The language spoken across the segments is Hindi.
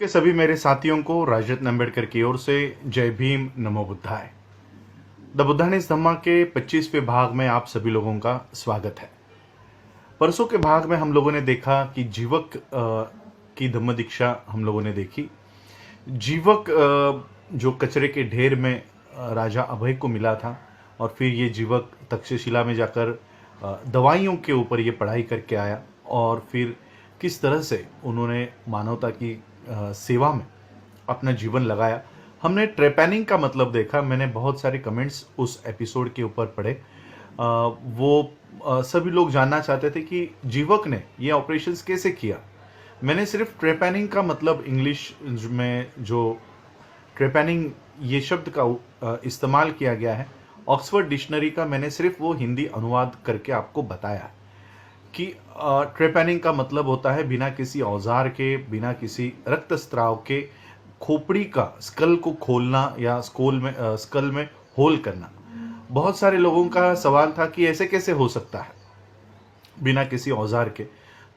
के सभी मेरे साथियों को राजरत्न अम्बेडकर की ओर से जय भीम, नमो बुद्धाय। द बुद्धानिस धम्मा के 25वें भाग में आप सभी लोगों का स्वागत है। परसों के भाग में हम लोगों ने देखा कि जीवक की धम्म दीक्षा हम लोगों ने देखी। जीवक जो कचरे के ढेर में राजा अभय को मिला था और फिर ये जीवक तक्षशिला में जाकर दवाइयों के ऊपर ये पढ़ाई करके आया और फिर किस तरह से उन्होंने मानवता की सेवा में अपना जीवन लगाया। हमने ट्रेपैनिंग का मतलब देखा। मैंने बहुत सारे कमेंट्स उस एपिसोड के ऊपर पढ़े। सभी लोग जानना चाहते थे कि जीवक ने ये ऑपरेशंस कैसे किया। मैंने सिर्फ ट्रेपैनिंग का मतलब इंग्लिश में जो ट्रेपैनिंग ये शब्द का इस्तेमाल किया गया है ऑक्सफोर्ड डिक्शनरी का, मैंने सिर्फ वो हिंदी अनुवाद करके आपको बताया कि ट्रेपैनिंग का मतलब होता है बिना किसी औजार के, बिना किसी रक्तस्राव के खोपड़ी का स्कल को खोलना या स्कल में होल करना। बहुत सारे लोगों का सवाल था कि ऐसे कैसे हो सकता है बिना किसी औजार के।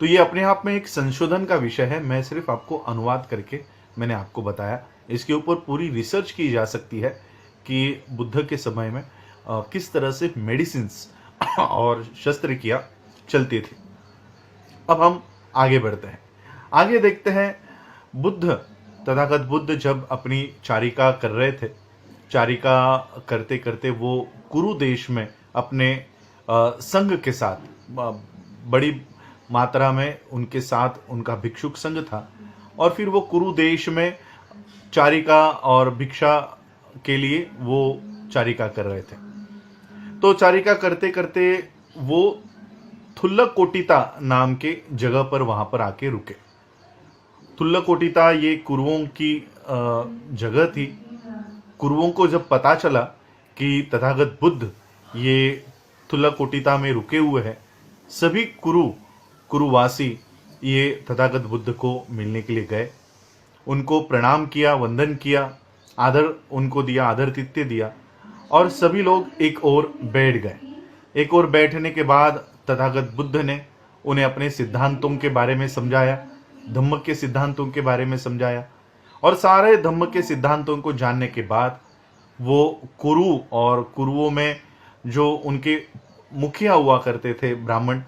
तो ये अपने आप में एक संशोधन का विषय है। मैं सिर्फ आपको अनुवाद करके मैंने आपको बताया। इसके ऊपर पूरी रिसर्च की जा सकती है कि बुद्ध के समय में किस तरह से मेडिसिन्स और शस्त्रक्रिया चलती थी। अब हम आगे बढ़ते हैं। आगे देखते हैं बुद्ध, तथागत बुद्ध जब अपनी चारिका कर रहे थे, चारिका करते करते वो कुरु देश में अपने संघ के साथ, बड़ी मात्रा में उनके साथ उनका भिक्षुक संघ था और फिर वो कुरु देश में चारिका और भिक्षा के लिए वो चारिका कर रहे थे। तो चारिका करते करते वो थुल्लकोटिता नाम के जगह पर वहां पर आके रुके। थुल्लकोटिता ये कुरुओं की जगह थी। कुरुओं को जब पता चला कि तथागत बुद्ध ये थुल्लकोटिता में रुके हुए हैं, सभी कुरुवासी ये तथागत बुद्ध को मिलने के लिए गए। उनको प्रणाम किया, वंदन किया, आदर उनको दिया, आदरातिथ्य दिया और सभी लोग एक ओर बैठ गए। एक ओर बैठने के बाद तथागत बुद्ध ने उन्हें अपने सिद्धांतों के बारे में समझाया, धम्म के सिद्धांतों के बारे में समझाया और सारे धम्म के सिद्धांतों को जानने के बाद वो कुरु और कुरुओं में जो उनके मुखिया हुआ करते थे ब्राह्मण,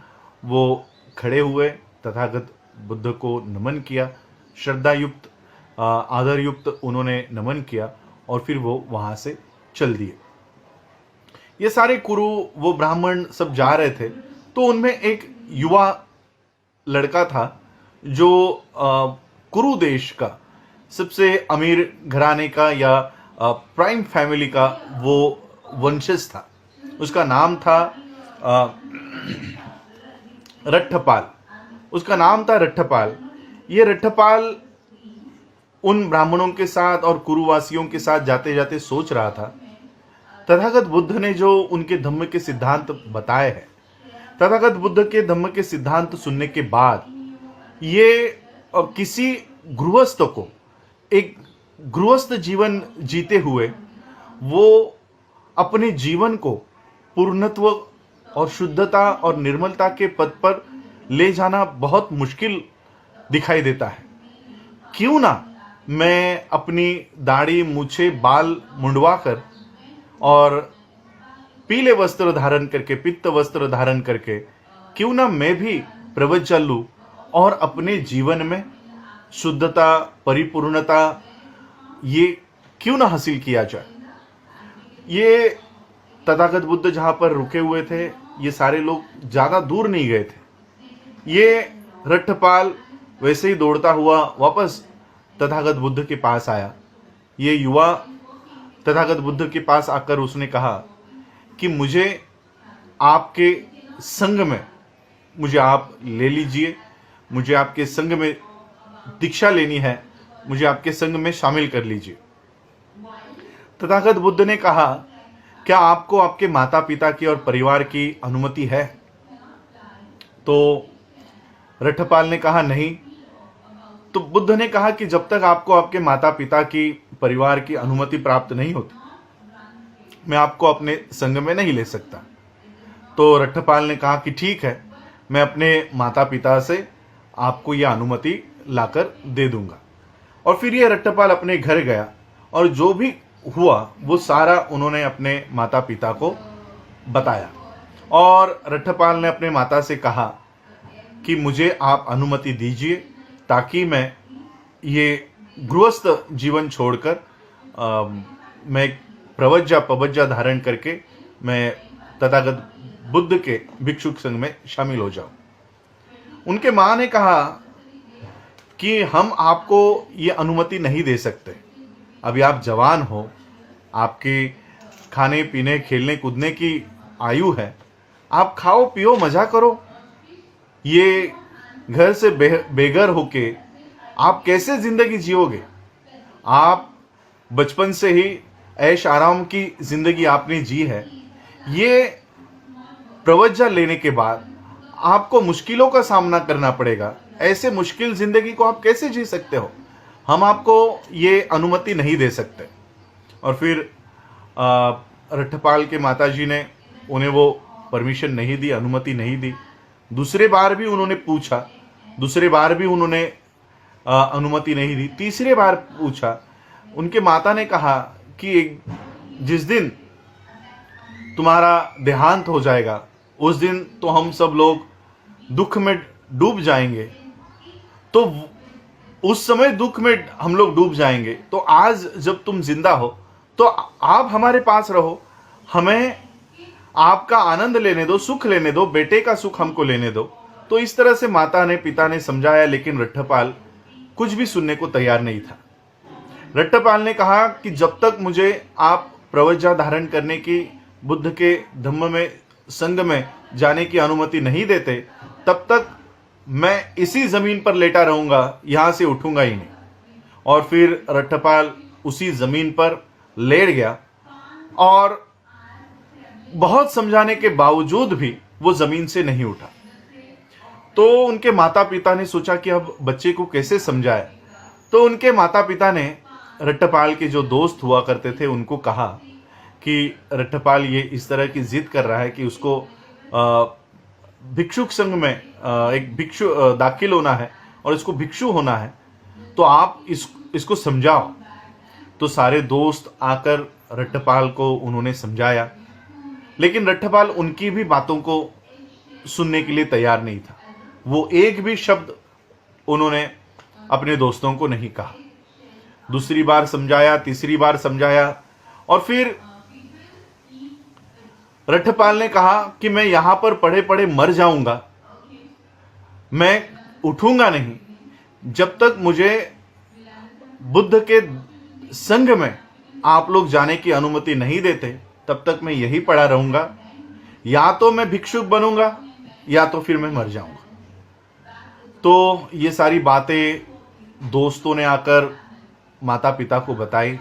वो खड़े हुए, तथागत बुद्ध को नमन किया, श्रद्धायुक्त आदरयुक्त उन्होंने नमन किया और फिर वो वहां से चल दिए। ये सारे कुरु, वो ब्राह्मण सब जा रहे थे तो उनमें एक युवा लड़का था जो कुरु देश का सबसे अमीर घराने का या प्राइम फैमिली का वो वंशज था। उसका नाम था रट्ठपाल। उसका नाम था रट्ठपाल। ये रट्ठपाल उन ब्राह्मणों के साथ और कुरुवासियों के साथ जाते जाते सोच रहा था, तथागत बुद्ध ने जो उनके धम्म के सिद्धांत बताए हैं, तथागत बुद्ध के धम्म के सिद्धांत सुनने के बाद ये किसी गृहस्थ को एक गृहस्थ जीवन जीते हुए वो अपने जीवन को पूर्णत्व और शुद्धता और निर्मलता के पद पर ले जाना बहुत मुश्किल दिखाई देता है। क्यों ना मैं अपनी दाढ़ी, मूछे, बाल मुंडवाकर और पीले वस्त्र धारण करके, पित्त वस्त्र धारण करके, क्यों ना मैं भी प्रवचन लूं और अपने जीवन में शुद्धता, परिपूर्णता ये क्यों ना हासिल किया जाए। ये तथागत बुद्ध जहां पर रुके हुए थे, ये सारे लोग ज्यादा दूर नहीं गए थे। ये रट्ठपाल वैसे ही दौड़ता हुआ वापस तथागत बुद्ध के पास आया। ये युवा तथागत बुद्ध के पास आकर उसने कहा कि मुझे आपके संग में, मुझे आप ले लीजिए, मुझे आपके संग में दीक्षा लेनी है, मुझे आपके संग में शामिल कर लीजिए। तथागत बुद्ध ने कहा, क्या आपको आपके माता पिता की और परिवार की अनुमति है? तो रट्ठपाल ने कहा नहीं। तो बुद्ध ने कहा कि जब तक आपको आपके माता पिता की, परिवार की अनुमति प्राप्त नहीं होती, मैं आपको अपने संग में नहीं ले सकता। तो रट्ठपाल ने कहा कि ठीक है, मैं अपने माता पिता से आपको यह अनुमति लाकर दे दूंगा। और फिर ये रट्टपाल अपने घर गया और जो भी हुआ वो सारा उन्होंने अपने माता पिता को बताया। और रट्टपाल ने अपने माता से कहा कि मुझे आप अनुमति दीजिए ताकि मैं ये गृहस्थ जीवन छोड़कर मैं प्रवज्जा पवज्जा धारण करके मैं तथागत बुद्ध के भिक्षुक संघ में शामिल हो जाऊं। उनके माँ ने कहा कि हम आपको ये अनुमति नहीं दे सकते, अभी आप जवान हो, आपकी खाने पीने खेलने कूदने की आयु है, आप खाओ पियो मजा करो। ये घर से बेघर होके आप कैसे जिंदगी जियोगे? आप बचपन से ही ऐश आराम की जिंदगी आपने जी है, ये प्रवज्जा लेने के बाद आपको मुश्किलों का सामना करना पड़ेगा। ऐसे मुश्किल जिंदगी को आप कैसे जी सकते हो? हम आपको ये अनुमति नहीं दे सकते। और फिर रट्टपाल के माताजी ने उन्हें वो परमिशन नहीं दी, अनुमति नहीं दी। दूसरे बार भी उन्होंने पूछा, दूसरे बार भी उन्होंने अनुमति नहीं दी। तीसरे बार पूछा, उनके माता ने कहा कि जिस दिन तुम्हारा देहांत हो जाएगा उस दिन तो हम सब लोग दुख में डूब जाएंगे, तो उस समय दुख में हम लोग डूब जाएंगे, तो आज जब तुम जिंदा हो तो आप हमारे पास रहो, हमें आपका आनंद लेने दो, सुख लेने दो, बेटे का सुख हमको लेने दो। तो इस तरह से माता ने पिता ने समझाया, लेकिन रट्टपाल कुछ भी सुनने को तैयार नहीं था। रट्टपाल ने कहा कि जब तक मुझे आप प्रवज्जा धारण करने की, बुद्ध के धम्म में संघ में जाने की अनुमति नहीं देते, तब तक मैं इसी जमीन पर लेटा रहूंगा, यहां से उठूंगा ही नहीं। और फिर रट्टपाल उसी जमीन पर लेट गया और बहुत समझाने के बावजूद भी वो जमीन से नहीं उठा। तो उनके माता पिता ने सोचा कि अब बच्चे को कैसे समझाए। तो उनके माता पिता ने रट्टपाल के जो दोस्त हुआ करते थे उनको कहा कि रट्टपाल ये इस तरह की जिद कर रहा है कि उसको भिक्षुक संघ में एक भिक्षु दाखिल होना है और इसको भिक्षु होना है, तो आप इसको समझाओ। तो सारे दोस्त आकर रट्टपाल को उन्होंने समझाया, लेकिन रट्टपाल उनकी भी बातों को सुनने के लिए तैयार नहीं था। वो एक भी शब्द उन्होंने अपने दोस्तों को नहीं कहा। दूसरी बार समझाया, तीसरी बार समझाया, और फिर रट्टपाल ने कहा कि मैं यहां पर पड़े पड़े मर जाऊंगा, मैं उठूंगा नहीं जब तक मुझे बुद्ध के संघ में आप लोग जाने की अनुमति नहीं देते, तब तक मैं यही पड़ा रहूंगा। या तो मैं भिक्षुक बनूंगा या तो फिर मैं मर जाऊंगा। तो ये सारी बातें दोस्तों ने आकर माता पिता को बताई।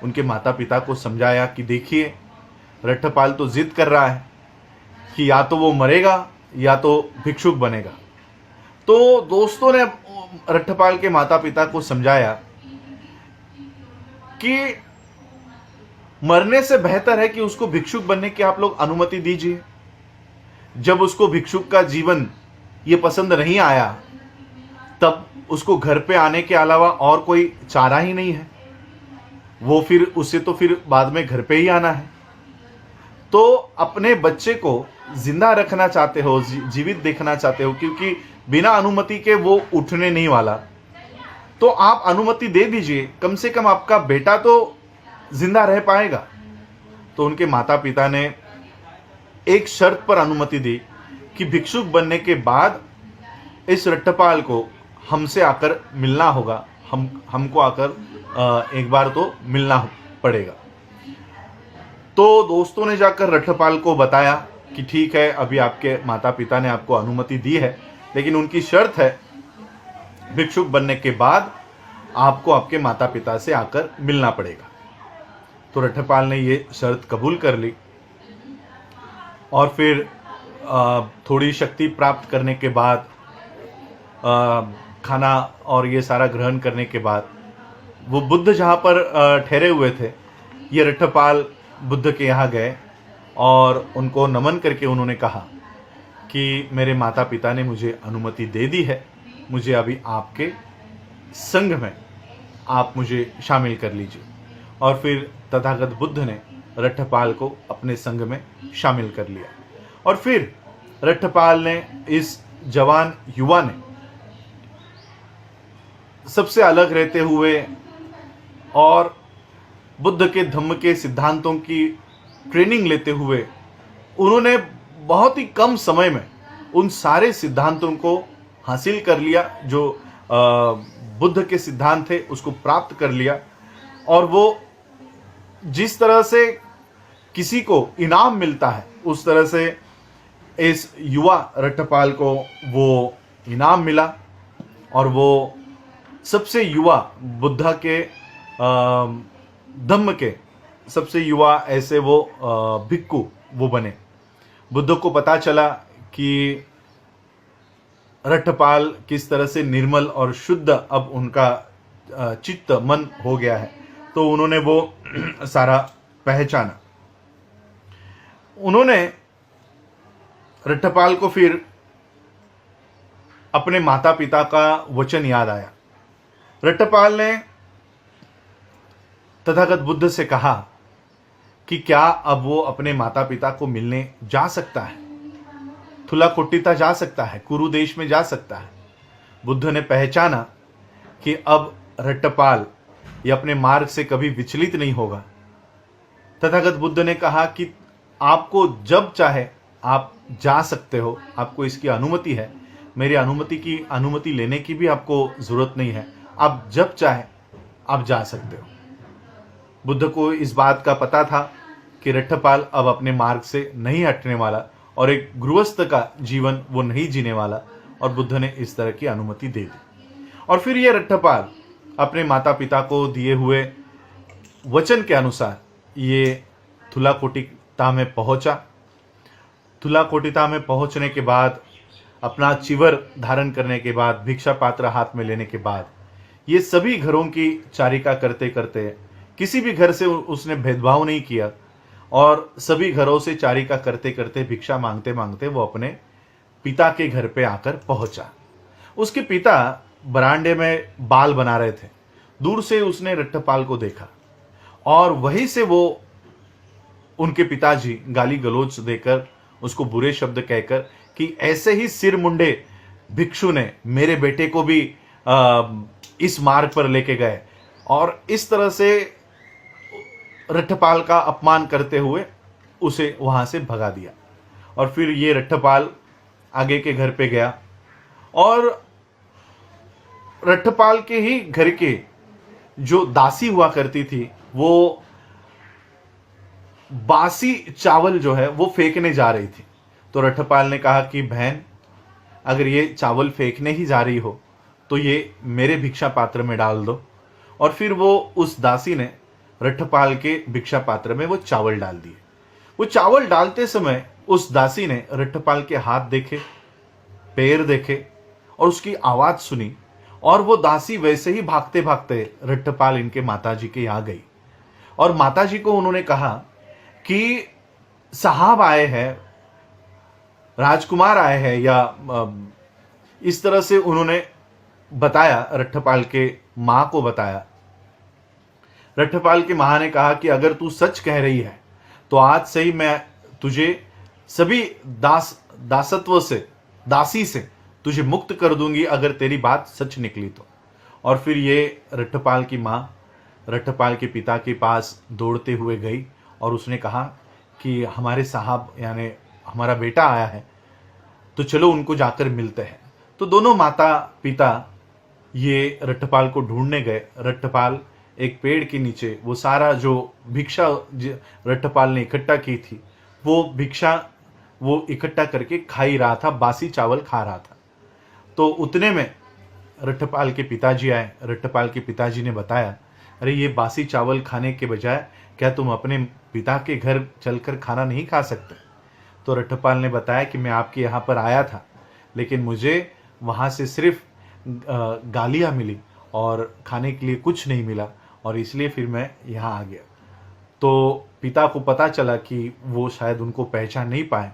उनके माता पिता को समझाया कि देखिए, रट्टपाल तो जिद कर रहा है कि या तो वो मरेगा या तो भिक्षुक बनेगा। तो दोस्तों ने रट्टपाल के माता पिता को समझाया कि मरने से बेहतर है कि उसको भिक्षुक बनने की आप लोग अनुमति दीजिए। जब उसको भिक्षुक का जीवन ये पसंद नहीं आया, तब उसको घर पे आने के अलावा और कोई चारा ही नहीं है। वो फिर उसे तो फिर बाद में घर पे ही आना है। तो अपने बच्चे को जिंदा रखना चाहते हो, जीवित देखना चाहते हो, क्योंकि बिना अनुमति के वो उठने नहीं वाला, तो आप अनुमति दे दीजिए, कम से कम आपका बेटा तो जिंदा रह पाएगा। तो उनके माता पिता ने एक शर्त पर अनुमति दी कि भिक्षुक बनने के बाद इस रट्टपाल को हमसे आकर मिलना होगा, हमको आकर एक बार तो मिलना पड़ेगा। तो दोस्तों ने जाकर रट्टपाल को बताया कि ठीक है, अभी आपके माता पिता ने आपको अनुमति दी है, लेकिन उनकी शर्त है भिक्षुक बनने के बाद आपको आपके माता पिता से आकर मिलना पड़ेगा। तो रट्टपाल ने ये शर्त कबूल कर ली और फिर थोड़ी शक्ति प्राप्त करने के बाद, खाना और ये सारा ग्रहण करने के बाद, वो बुद्ध जहाँ पर ठहरे हुए थे, ये रट्टपाल बुद्ध के यहाँ गए और उनको नमन करके उन्होंने कहा कि मेरे माता पिता ने मुझे अनुमति दे दी है, मुझे अभी आपके संघ में आप मुझे शामिल कर लीजिए। और फिर तथागत बुद्ध ने रट्ठपाल को अपने संग में शामिल कर लिया। और फिर रट्ठपाल ने, इस जवान युवा ने, सबसे अलग रहते हुए और बुद्ध के धम्म के सिद्धांतों की ट्रेनिंग लेते हुए, उन्होंने बहुत ही कम समय में उन सारे सिद्धांतों को हासिल कर लिया। जो बुद्ध के सिद्धांत थे उसको प्राप्त कर लिया। और वो जिस तरह से किसी को इनाम मिलता है, उस तरह से इस युवा रट्ठपाल को वो इनाम मिला। और वो सबसे युवा बुद्ध के धम्म के सबसे युवा ऐसे वो भिक्खु वो बने। बुद्ध को पता चला कि रट्ठपाल किस तरह से निर्मल और शुद्ध अब उनका चित्त मन हो गया है, तो उन्होंने वो सारा पहचाना। उन्होंने रट्ठपाल को फिर अपने माता पिता का वचन याद आया। रट्ठपाल ने तथागत बुद्ध से कहा कि क्या अब वो अपने माता पिता को मिलने जा सकता है, थुलाकोटिता जा सकता है, कुरु देश में जा सकता है। बुद्ध ने पहचाना कि अब रट्ठपाल ये अपने मार्ग से कभी विचलित नहीं होगा। तथागत बुद्ध ने कहा कि आपको जब चाहे आप जा सकते हो, आपको इसकी अनुमति है, मेरी अनुमति लेने की भी आपको जरूरत नहीं है, आप जब चाहे आप जा सकते हो। बुद्ध को इस बात का पता था कि रट्ठपाल अब अपने मार्ग से नहीं हटने वाला और एक गृहस्थ का जीवन वो नहीं जीने वाला, और बुद्ध ने इस तरह की अनुमति दे दी। और फिर ये रट्ठपाल अपने माता पिता को दिए हुए वचन के अनुसार ये थुलाकोटिता में पहुंचा। थुलाकोटिता में पहुंचने के बाद, अपना चिवर धारण करने के बाद, भिक्षा पात्र हाथ में लेने के बाद, ये सभी घरों की चारिका करते करते, किसी भी घर से उसने भेदभाव नहीं किया, और सभी घरों से चारिका करते करते, भिक्षा मांगते मांगते वो अपने पिता के घर पे आकर पहुंचा। उसके पिता बरामदे में बाल बना रहे थे। दूर से उसने रट्ठपाल को देखा और वहीं से वो उनके पिताजी गाली गलौज देकर, उसको बुरे शब्द कहकर कि ऐसे ही सिर मुंडे भिक्षु ने मेरे बेटे को भी इस मार्ग पर लेके गए, और इस तरह से रट्ठपाल का अपमान करते हुए उसे वहां से भगा दिया। और फिर ये रट्ठपाल आगे के घर पे गया, और रट्ठपाल के ही घर के जो दासी हुआ करती थी, वो बासी चावल जो है वो फेंकने जा रही थी। तो रट्ठपाल ने कहा कि बहन, अगर ये चावल फेंकने ही जा रही हो तो ये मेरे भिक्षा पात्र में डाल दो। और फिर वो उस दासी ने रट्ठपाल के भिक्षा पात्र में वो चावल डाल दिए। वो चावल डालते समय उस दासी ने रट्ठपाल के हाथ देखे, पैर देखे और उसकी आवाज सुनी, और वो दासी वैसे ही भागते भागते रट्ठपाल इनके माताजी के यहाँ गई। और माताजी को उन्होंने कहा कि साहब आए हैं, राजकुमार आए हैं, या इस तरह से उन्होंने बताया, रट्ठपाल के माँ को बताया। रट्ठपाल की माँ ने कहा कि अगर तू सच कह रही है तो आज से ही मैं तुझे सभी दासत्व से, दासी से तुझे मुक्त कर दूंगी, अगर तेरी बात सच निकली तो। और फिर ये रट्ठपाल की माँ रट्ठपाल के पिता के पास दौड़ते हुए गई और उसने कहा कि हमारे साहब यानी हमारा बेटा आया है, तो चलो उनको जाकर मिलते हैं। तो दोनों माता पिता ये रट्ठपाल को ढूंढने गए। रट्ठपाल एक पेड़ के नीचे वो सारा जो भिक्षा रट्ठपाल ने इकट्ठा की थी, वो भिक्षा वो इकट्ठा करके खा ही रहा था, बासी चावल खा रहा था। तो उतने में रट्ठपाल के पिताजी आए। रट्ठपाल के पिताजी ने बताया, अरे ये बासी चावल खाने के बजाय क्या तुम अपने पिता के घर चलकर खाना नहीं खा सकते? तो रट्ठपाल ने बताया कि मैं आपके यहाँ पर आया था, लेकिन मुझे वहाँ से सिर्फ गालियाँ मिली और खाने के लिए कुछ नहीं मिला, और इसलिए फिर मैं यहाँ आ गया। तो पिता को पता चला कि वो शायद उनको पहचान नहीं पाए,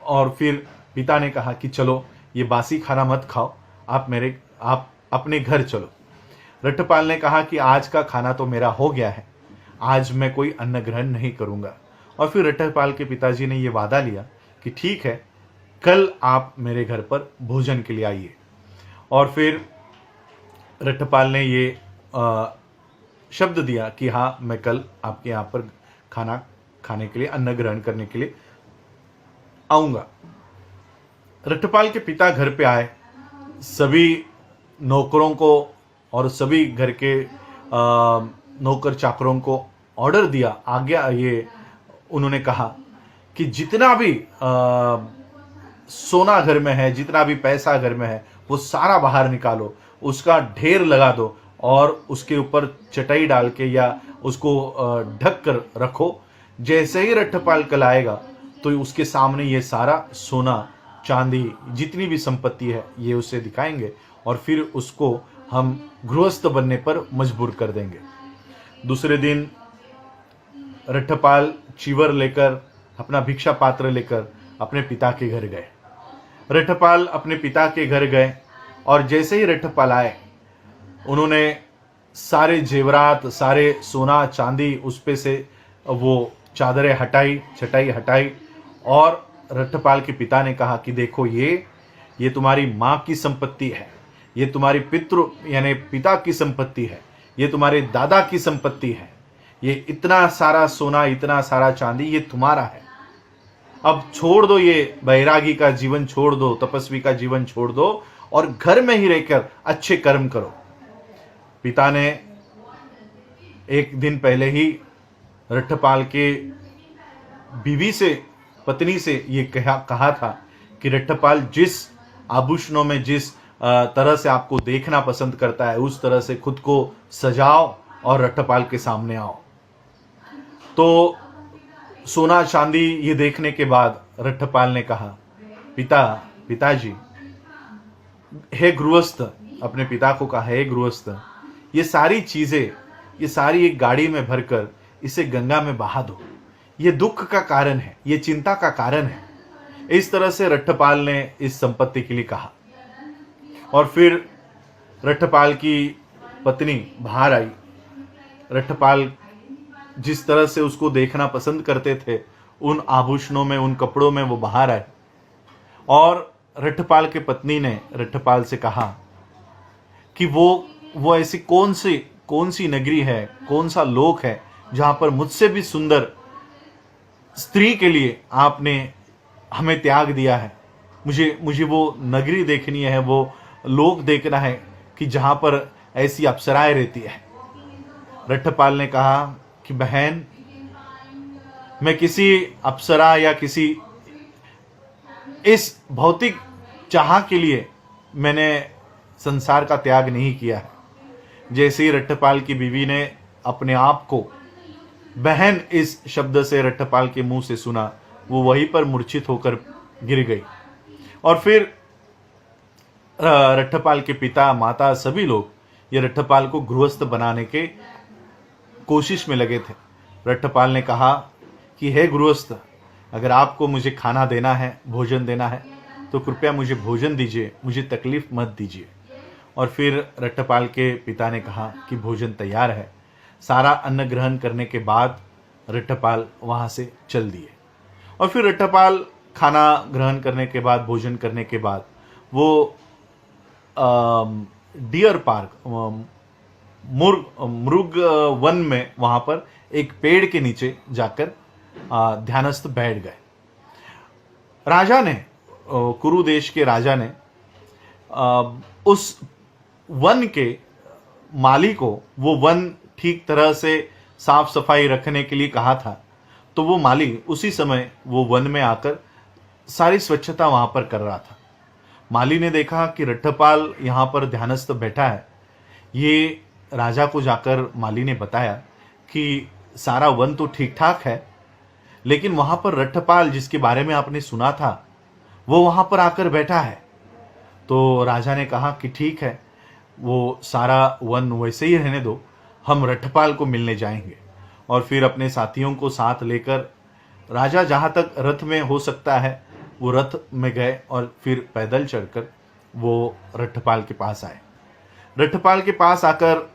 और फिर पिता ने कहा कि चलो ये बासी खाना मत खाओ, आप अपने घर चलो। रट्ठपाल ने कहा कि आज का खाना तो मेरा हो गया है, आज मैं कोई अन्न ग्रहण नहीं करूंगा। और फिर रट्ठपाल के पिताजी ने यह वादा लिया कि ठीक है, कल आप मेरे घर पर भोजन के लिए आइए। और फिर रट्ठपाल ने ये शब्द दिया कि हाँ, मैं कल आपके यहाँ पर खाना खाने के लिए, अन्न ग्रहण करने के लिए आऊंगा। रट्ठपाल के पिता घर पे आए, सभी नौकरों को और सभी घर के नौकर चाकरों को ऑर्डर दिया, आज्ञा, ये उन्होंने कहा कि जितना भी सोना घर में है, जितना भी पैसा घर में है, वो सारा बाहर निकालो, उसका ढेर लगा दो और उसके ऊपर चटाई डाल के या उसको ढक कर रखो। जैसे ही रट्ठपाल कल आएगा तो उसके सामने ये सारा सोना चांदी जितनी भी संपत्ति है ये उसे दिखाएंगे और फिर उसको हम गृहस्थ बनने पर मजबूर कर देंगे। दूसरे दिन रट्ठपाल चीवर लेकर, अपना भिक्षा पात्र लेकर अपने पिता के घर गए। रट्ठपाल अपने पिता के घर गए और जैसे ही रट्ठपाल आए, उन्होंने सारे जेवरात, सारे सोना चांदी उस पे से वो चादरें हटाई, चटाई हटाई और रट्ठपाल के पिता ने कहा कि देखो, ये तुम्हारी माँ की संपत्ति है, ये तुम्हारी पितृ यानी पिता की संपत्ति है, ये तुम्हारे दादा की संपत्ति है, ये इतना सारा सोना, इतना सारा चांदी ये तुम्हारा है। अब छोड़ दो, ये बैरागी का जीवन छोड़ दो, तपस्वी का जीवन छोड़ दो और घर में ही रहकर अच्छे कर्म करो। पिता ने एक दिन पहले ही रट्ठपाल के बीवी से, पत्नी से ये कहा था कि रट्ठपाल जिस आभूषणों में, जिस तरह से आपको देखना पसंद करता है, उस तरह से खुद को सजाओ और रट्ठपाल के सामने आओ। तो सोना चांदी ये देखने के बाद रट्ठपाल ने कहा, पिताजी, हे गृहस्थ, अपने पिता को कहा, हे गृहस्थ, ये सारी चीजें, ये सारी एक गाड़ी में भरकर इसे गंगा में बहा दो, ये दुख का कारण है, ये चिंता का कारण है। इस तरह से रट्ठपाल ने इस संपत्ति के लिए कहा। और फिर रट्ठपाल की पत्नी बाहर आई। रट्ठपाल जिस तरह से उसको देखना पसंद करते थे, उन आभूषणों में, उन कपड़ों में वो बाहर आए और रट्ठपाल के पत्नी ने रट्ठपाल से कहा कि वो ऐसी कौन सी नगरी है, कौन सा लोक है जहां पर मुझसे भी सुंदर स्त्री के लिए आपने हमें त्याग दिया है। मुझे वो नगरी देखनी है, वो लोक देखना है कि जहां पर ऐसी अप्सराएं रहती है। रट्ठपाल ने कहा कि बहन, मैं किसी अप्सरा या किसी इस भौतिक चाह के लिए मैंने संसार का त्याग नहीं किया है। जैसे ही रट्ठपाल की बीवी ने अपने आप को बहन इस शब्द से रट्ठपाल के मुंह से सुना, वो वहीं पर मूर्छित होकर गिर गई। और फिर रट्ठपाल के पिता, माता, सभी लोग ये रट्ठपाल को गृहस्थ बनाने के कोशिश में लगे थे। रट्ठपाल ने कहा कि हे गृहस्थ, अगर आपको मुझे खाना देना है, भोजन देना है, तो कृपया मुझे भोजन दीजिए, मुझे तकलीफ मत दीजिए। और फिर रट्ठपाल के पिता ने कहा कि भोजन तैयार है। सारा अन्न ग्रहण करने के बाद रट्ठपाल वहाँ से चल दिए। और फिर रट्ठपाल खाना ग्रहण करने के बाद, भोजन करने के बाद, वो डियर पार्क, मृग वन में, वहाँ पर एक पेड़ के नीचे जाकर ध्यानस्थ बैठ गए। राजा ने, कुरु देश के राजा ने उस वन के माली को वो वन ठीक तरह से साफ सफाई रखने के लिए कहा था। तो वो माली उसी समय वो वन में आकर सारी स्वच्छता वहां पर कर रहा था। माली ने देखा कि रट्ठपाल यहाँ पर ध्यानस्थ बैठा है। ये राजा को जाकर माली ने बताया कि सारा वन तो ठीक ठाक है, लेकिन वहां पर रट्ठपाल जिसके बारे में आपने सुना था, वो वहां पर आकर बैठा है। तो राजा ने कहा कि ठीक है, वो सारा वन वैसे ही रहने दो, हम रट्ठपाल को मिलने जाएंगे। और फिर अपने साथियों को साथ लेकर राजा जहां तक रथ में हो सकता है वो रथ में गए और फिर पैदल चढ़कर वो रट्ठपाल के पास आए। रट्ठपाल के पास आकर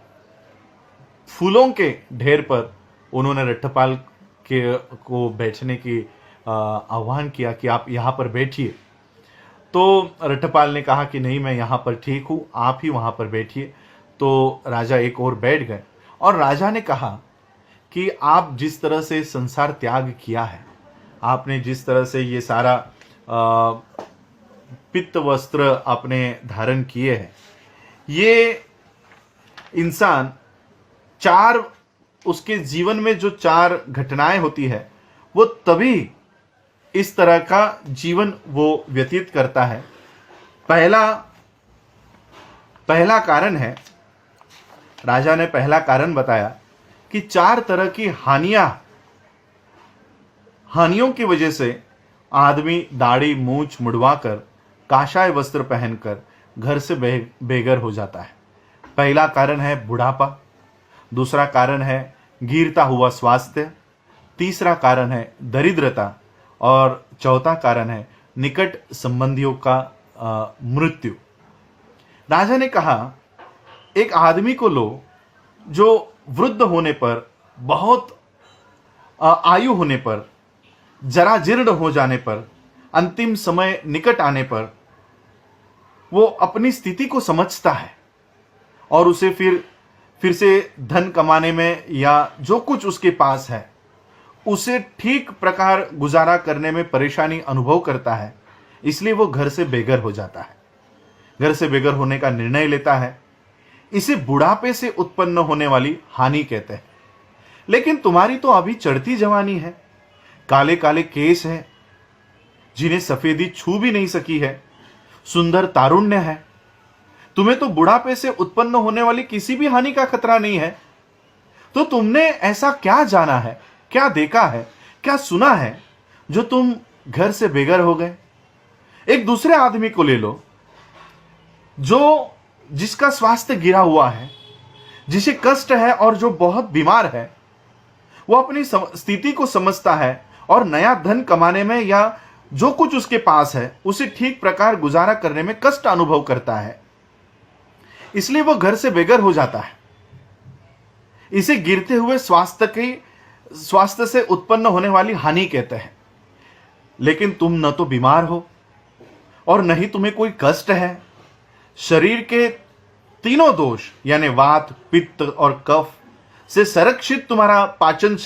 फूलों के ढेर पर उन्होंने रट्ठपाल के को बैठने की आह्वान किया कि आप यहाँ पर बैठिए। तो रट्ठपाल ने कहा कि नहीं, मैं यहाँ पर ठीक हूँ, आप ही वहाँ पर बैठिए। तो राजा एक और बैठ गए और राजा ने कहा कि आप जिस तरह से संसार त्याग किया है, आपने जिस तरह से ये सारा पित्त वस्त्र आपने धारण किए हैं, ये इंसान चार, उसके जीवन में जो चार घटनाएं होती है वो तभी इस तरह का जीवन वो व्यतीत करता है। पहला कारण है, राजा ने पहला कारण बताया कि चार तरह की हानियों की वजह से आदमी दाढ़ी मूछ मुड़वाकर काशाय वस्त्र पहनकर घर से बेघर हो जाता है। पहला कारण है बुढ़ापा, दूसरा कारण है गिरता हुआ स्वास्थ्य, तीसरा कारण है दरिद्रता और चौथा कारण है निकट संबंधियों का मृत्यु। राजा ने कहा, एक आदमी को लो जो वृद्ध होने पर, बहुत आयु होने पर, जरा जीर्ण हो जाने पर, अंतिम समय निकट आने पर वो अपनी स्थिति को समझता है और उसे फिर से धन कमाने में या जो कुछ उसके पास है उसे ठीक प्रकार गुजारा करने में परेशानी अनुभव करता है, इसलिए वो घर से बेघर हो जाता है, घर से बेघर होने का निर्णय लेता है। इसे बुढ़ापे से उत्पन्न होने वाली हानि कहते हैं। लेकिन तुम्हारी तो अभी चढ़ती जवानी है, काले काले केस हैं जिन्हें सफेदी छू भी नहीं सकी है, सुंदर तारुण्य है, तुम्हें तो बुढ़ापे से उत्पन्न होने वाली किसी भी हानि का खतरा नहीं है। तो तुमने ऐसा क्या जाना है, क्या देखा है, क्या सुना है जो तुम घर से बेघर हो गए? एक दूसरे आदमी को ले लो जिसका स्वास्थ्य गिरा हुआ है, जिसे कष्ट है और जो बहुत बीमार है। वो अपनी स्थिति को समझता है और नया धन कमाने में या जो कुछ उसके पास है उसे ठीक प्रकार गुजारा करने में कष्ट अनुभव करता है, इसलिए वो घर से बेघर हो जाता है। इसे गिरते हुए स्वास्थ्य से उत्पन्न होने वाली हानि कहते हैं। लेकिन तुम न तो बीमार हो और न ही तुम्हें कोई कष्ट है। शरीर के तीनों दोष यानी वात, पित्त और कफ से संरक्षित तुम्हारा पाचन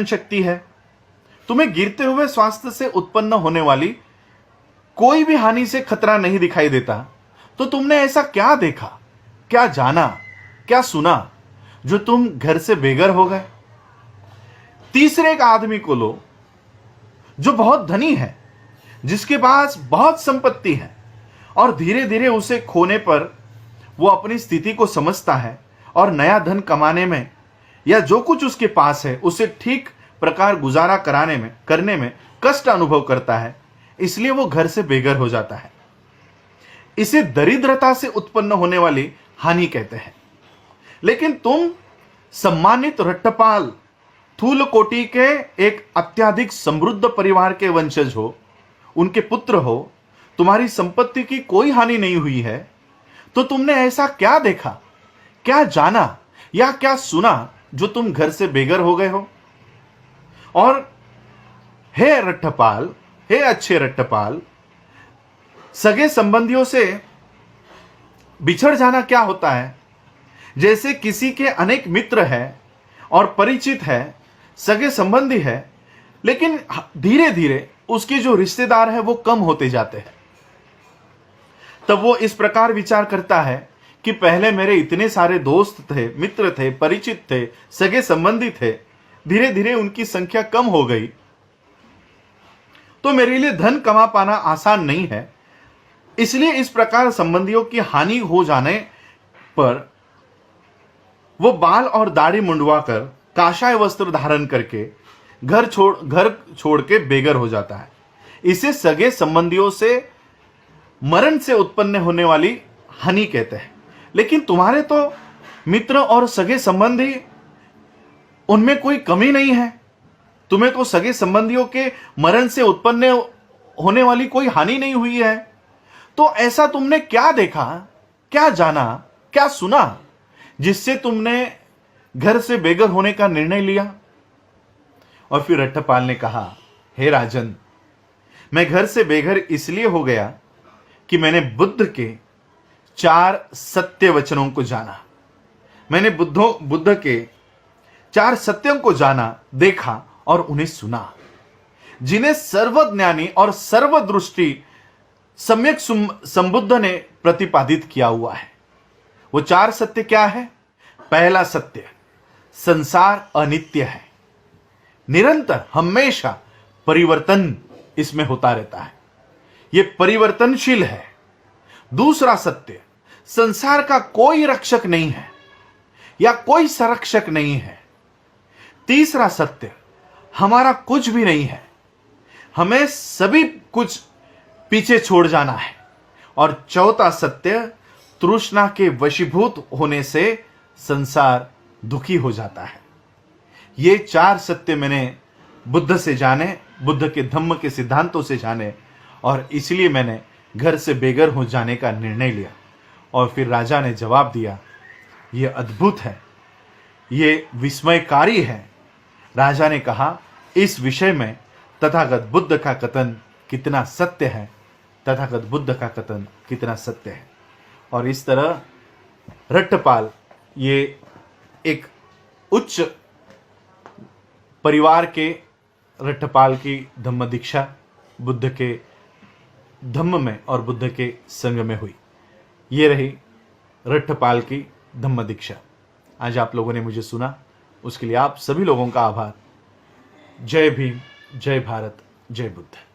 शक्ति है। तुम्हें गिरते हुए स्वास्थ्य से उत्पन्न होने वाली कोई भी हानि से खतरा नहीं दिखाई देता। तो तुमने ऐसा क्या देखा, क्या जाना, क्या सुना जो तुम घर से बेघर हो गए? तीसरे एक आदमी को लो जो बहुत धनी है, जिसके पास बहुत संपत्ति है और धीरे धीरे उसे खोने पर वो अपनी स्थिति को समझता है और नया धन कमाने में या जो कुछ उसके पास है उसे ठीक प्रकार गुजारा करने में कष्ट अनुभव करता है, इसलिए वो घर से बेघर हो जाता है। इसे दरिद्रता से उत्पन्न होने वाली हानि कहते हैं। लेकिन तुम सम्मानित रट्टपाल थूल कोटि के एक अत्यधिक समृद्ध परिवार के वंशज हो, उनके पुत्र हो, तुम्हारी संपत्ति की कोई हानि नहीं हुई है, तो तुमने ऐसा क्या देखा, क्या जाना या क्या सुना जो तुम घर से बेघर हो गए हो? और हे रट्टपाल, हे अच्छे रट्टपाल, सगे संबंधियों से बिछड़ जाना क्या होता है? जैसे किसी के अनेक मित्र हैं और परिचित है, सगे संबंधी है, लेकिन धीरे धीरे उसके जो रिश्तेदार है वो कम होते जाते हैं। तब वो इस प्रकार विचार करता है कि पहले मेरे इतने सारे दोस्त थे, मित्र थे, परिचित थे, सगे संबंधी थे, धीरे धीरे उनकी संख्या कम हो गई, तो मेरे लिए धन कमा पाना आसान नहीं है। इसलिए इस प्रकार संबंधियों की हानि हो जाने पर वो बाल और दाढ़ी मुंडवाकर काशाय वस्त्र धारण करके घर छोड़ के बेघर हो जाता है। इसे सगे संबंधियों से मरण से उत्पन्न होने वाली हानि कहते हैं। लेकिन तुम्हारे तो मित्र और सगे संबंधी, उनमें कोई कमी नहीं है। तुम्हें तो सगे संबंधियों के मरण से उत्पन्न होने वाली कोई हानि नहीं हुई है। तो ऐसा तुमने क्या देखा, क्या जाना, क्या सुना जिससे तुमने घर से बेघर होने का निर्णय लिया? और फिर रट्टपाल ने कहा, हे राजन, मैं घर से बेघर इसलिए हो गया कि मैंने बुद्ध के 4 सत्य वचनों को जाना। मैंने बुद्ध के 4 सत्यों को जाना, देखा और उन्हें सुना, जिन्हें सर्वज्ञानी और सर्वदृष्टि सम्यक संबुद्ध ने प्रतिपादित किया हुआ है। वो 4 सत्य क्या है? पहला सत्य, संसार अनित्य है, निरंतर हमेशा परिवर्तन इसमें होता रहता है, ये परिवर्तनशील है। दूसरा सत्य, संसार का कोई रक्षक नहीं है या कोई संरक्षक नहीं है। तीसरा सत्य, हमारा कुछ भी नहीं है, हमें सभी कुछ पीछे छोड़ जाना है। और चौथा सत्य, तृष्णा के वशीभूत होने से संसार दुखी हो जाता है। ये 4 सत्य मैंने बुद्ध से जाने, बुद्ध के धम्म के सिद्धांतों से जाने, और इसलिए मैंने घर से बेघर हो जाने का निर्णय लिया। और फिर राजा ने जवाब दिया, ये अद्भुत है, ये विस्मयकारी है। राजा ने कहा, इस विषय में तथागत बुद्ध का कथन कितना सत्य है, तथागत बुद्ध का कथन कितना सत्य है। और इस तरह रट्टपाल ये एक उच्च परिवार के रट्टपाल की धम्म दीक्षा बुद्ध के धम्म में और बुद्ध के संग में हुई। ये रही रट्टपाल की धम्म दीक्षा। आज आप लोगों ने मुझे सुना, उसके लिए आप सभी लोगों का आभार। जय भीम, जय भारत, जय बुद्ध।